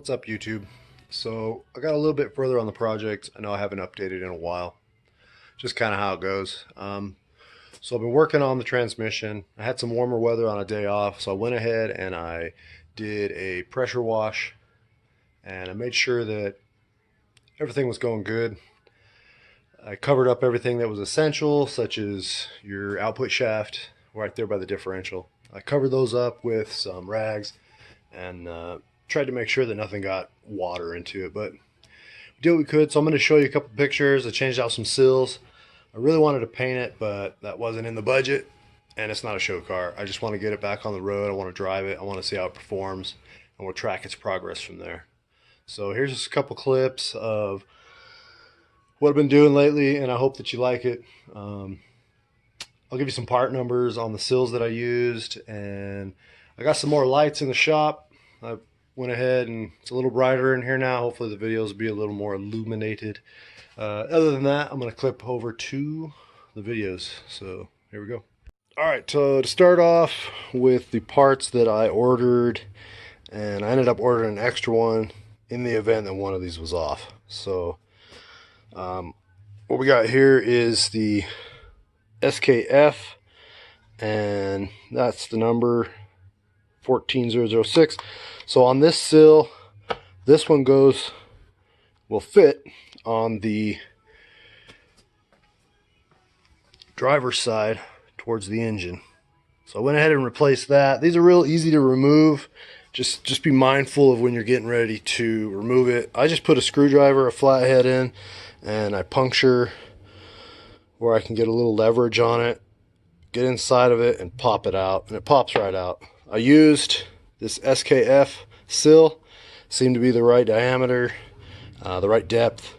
What's up, YouTube? So I got a little bit further on the project. I know I haven't updated in a while. Just kind of how it goes. So I've been working on the transmission. I had some warmer weather on a day off, so I went ahead and I did a pressure wash, and I made sure that everything was going good. I covered up everything that was essential, such as your output shaft right there by the differential. I covered those up with some rags and tried to make sure that nothing got water into it, but we did what we could. So I'm going to show you a couple pictures. I changed out some sills. I really wanted to paint it, but that wasn't in the budget, and it's not a show car. I just want to get it back on the road. I want to drive it. I want to see how it performs, and we'll track its progress from there. So here's just a couple clips of what I've been doing lately, and I hope that you like it. I'll give you some part numbers on the sills that I used, and I got some more lights in the shop. I went ahead and it's a little brighter in here now. Hopefully the videos will be a little more illuminated. Other than that, I'm going to clip over to the videos. So here we go. All right, so to start off with the parts that I ordered, and I ended up ordering an extra one in the event that one of these was off. So what we got here is the SKF, and that's the number 14006. So on this sill, this one will fit on the driver's side towards the engine. So I went ahead and replaced that. These are real easy to remove. Just be mindful of when you're getting ready to remove it. I just put a screwdriver, a flathead in, and I puncture where I can get a little leverage on it, get inside of it, and pop it out, and it pops right out. I used this SKF sill, seemed to be the right diameter, the right depth,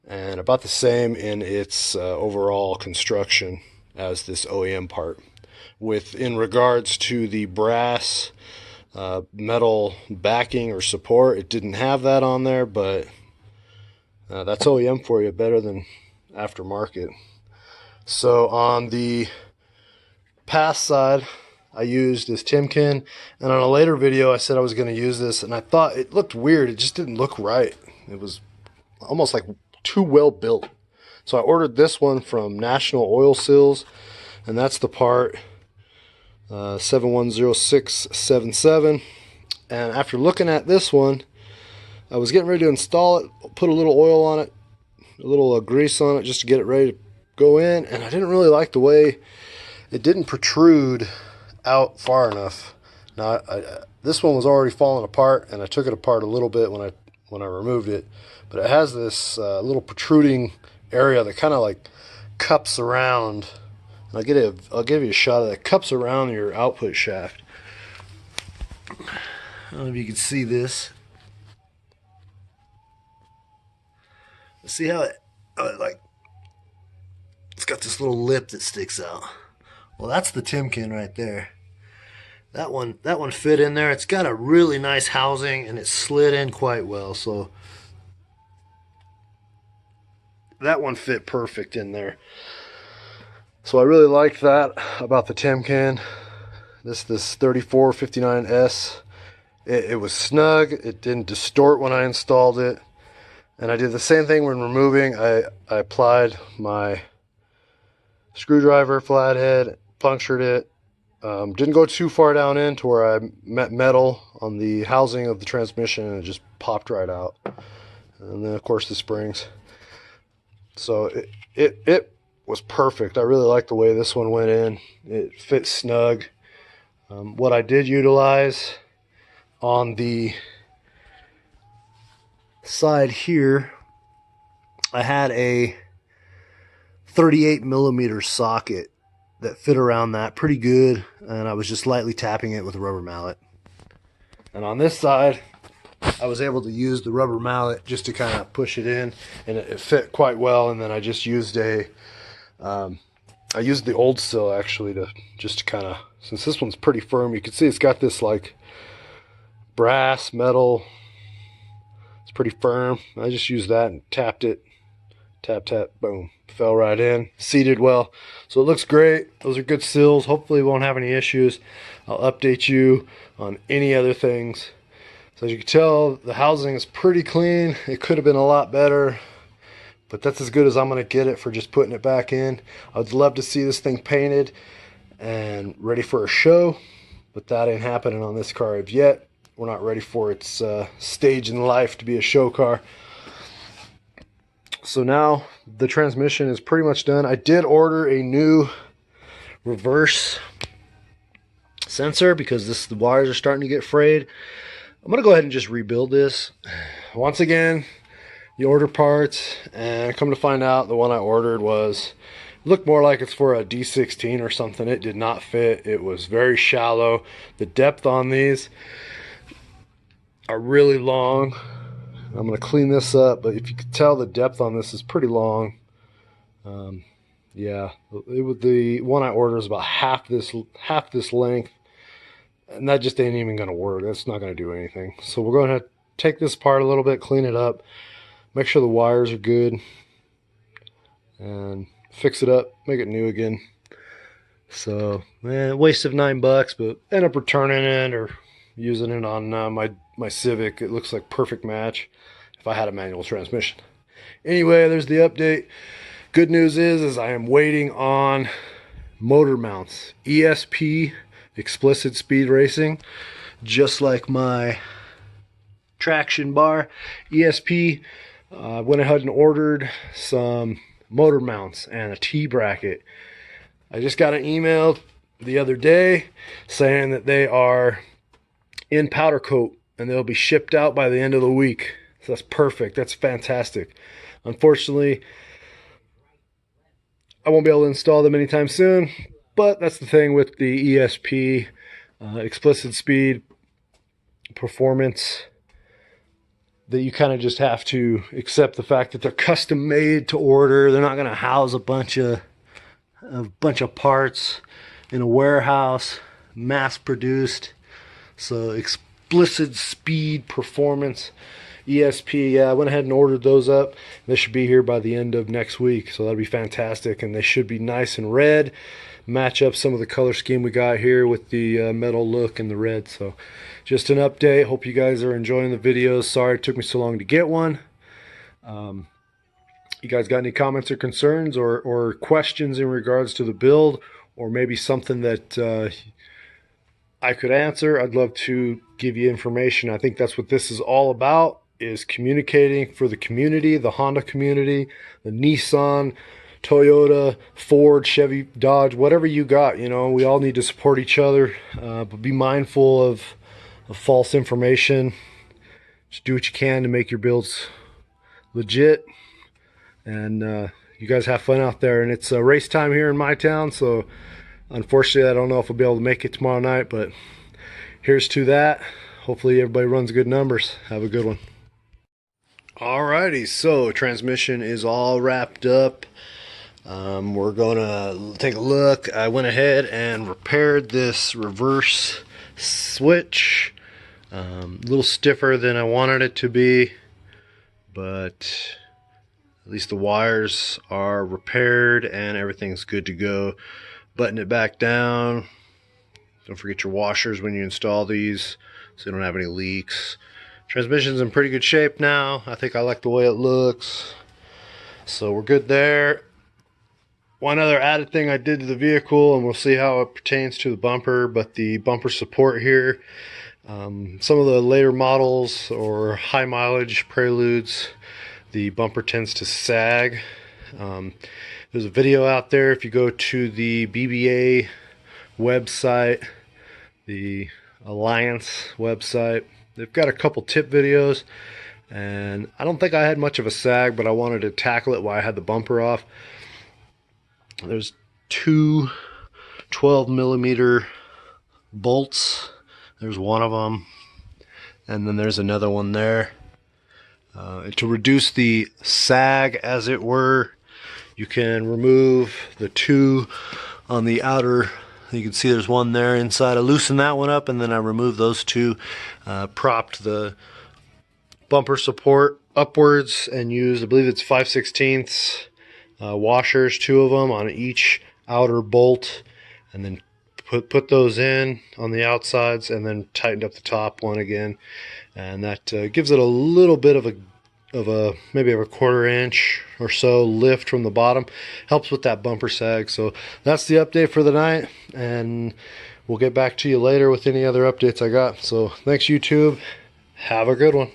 and about the same in its overall construction as this OEM part. In regards to the brass metal backing or support, it didn't have that on there, but that's OEM for you, better than aftermarket. So on the pass side, I used this Timken, and on a later video I said I was going to use this, and I thought it looked weird. It just didn't look right. It was almost like too well built. So I ordered this one from National Oil Sills, and that's the part 710677. And after looking at this one, I was getting ready to install it, put a little oil on it, a little grease on it just to get it ready to go in, and I didn't really like the way it didn't protrude out far enough. Now this one was already falling apart, and I took it apart a little bit when I removed it, but it has this little protruding area that kind of like cups around. I'll give you a shot of that. Cups around your output shaft. I don't know if you can see this. See how it like, it's got this little lip that sticks out. Well, that's the Timken right there. That one fit in there. It's got a really nice housing, and it slid in quite well. So that one fit perfect in there. So I really liked that about the Timken. This 3459S. It was snug. It didn't distort when I installed it. And I did the same thing when removing. I applied my screwdriver flathead, punctured it. Didn't go too far down in to where I met metal on the housing of the transmission, and it just popped right out. And then of course the springs. So it was perfect. I really liked the way this one went in. It fit snug. What I did utilize on the side here, I had a 38mm socket that fit around that pretty good, and I was just lightly tapping it with a rubber mallet. And on this side, I was able to use the rubber mallet just to kind of push it in, and it fit quite well. And then I just used I used the old sill actually to kind of, since this one's pretty firm, you can see it's got this like brass metal. It's pretty firm. I just used that and tapped it. Tap, tap, boom. Fell right in. Seated well. So it looks great. Those are good sills. Hopefully we won't have any issues. I'll update you on any other things. So as you can tell, the housing is pretty clean. It could have been a lot better, but that's as good as I'm going to get it for just putting it back in. I'd love to see this thing painted and ready for a show, but that ain't happening on this car yet. We're not ready for its stage in life to be a show car. So now the transmission is pretty much done. I did order a new reverse sensor because the wires are starting to get frayed. I'm gonna go ahead and just rebuild this. Once again, you order parts, and come to find out, the one I ordered looked more like it's for a D16 or something. It did not fit. It was very shallow. The depth on these are really long. I'm gonna clean this up, but if you could tell, the depth on this is pretty long. Yeah, the one I ordered is about half this length. And that just ain't even going to work. That's not going to do anything. So we're going to take this apart a little bit, clean it up, make sure the wires are good, and fix it up, make it new again. So, waste of $9, but end up returning it or using it on my Civic. It looks like perfect match if I had a manual transmission. Anyway, there's the update. Good news is I am waiting on motor mounts. ESP, explicit speed racing, just like my traction bar. ESP, went ahead and ordered some motor mounts and a T-bracket. I just got an email the other day saying that they are in powder coat and they'll be shipped out by the end of the week. So that's perfect. That's fantastic. Unfortunately, I won't be able to install them anytime soon. But that's the thing with the ESP, explicit speed performance, that you kind of just have to accept the fact that they're custom made to order. They're not going to house a bunch of parts in a warehouse, mass produced. So explicit speed performance, ESP, yeah, I went ahead and ordered those up. They should be here by the end of next week, so that'll be fantastic, and they should be nice and red. Match up some of the color scheme we got here with the metal look and the red. So just an update. Hope you guys are enjoying the videos. Sorry it took me so long to get one. You guys got any comments or concerns or questions in regards to the build, or maybe something that I could answer? I'd love to give you information. I think that's what this is all about, is communicating for the community, the Honda community, the Nissan, Toyota, Ford, Chevy, Dodge, whatever you got. You know, we all need to support each other, but be mindful of false information. Just do what you can to make your builds legit, and you guys have fun out there. And it's race time here in my town, so unfortunately I don't know if I'll be able to make it tomorrow night, but here's to that. Hopefully everybody runs good numbers. Have a good one. Alrighty, so transmission is all wrapped up. We're gonna take a look. I went ahead and repaired this reverse switch. A little stiffer than I wanted it to be, but at least the wires are repaired and everything's good to go. Button it back down. Don't forget your washers when you install these so you don't have any leaks. Transmission's in pretty good shape now. I think I like the way it looks, so we're good there. One other added thing I did to the vehicle, and we'll see how it pertains to the bumper, but the bumper support here, some of the later models or high mileage Preludes, the bumper tends to sag. There's a video out there. If you go to the BBA website, the Alliance website, they've got a couple tip videos, and I don't think I had much of a sag, but I wanted to tackle it while I had the bumper off. There's two 12mm bolts. There's one of them, and then there's another one there. To reduce the sag, as it were, you can remove the two on the outer. You can see there's one there inside. I loosened that one up, and then I removed those two, propped the bumper support upwards, and used, I believe it's 5/16 washers, two of them on each outer bolt, and then put those in on the outsides, and then tightened up the top one again, and that gives it a little bit of a maybe a 1/4 inch or so lift from the bottom. Helps with that bumper sag. So that's the update for the night, and we'll get back to you later with any other updates I got. So thanks, YouTube. Have a good one.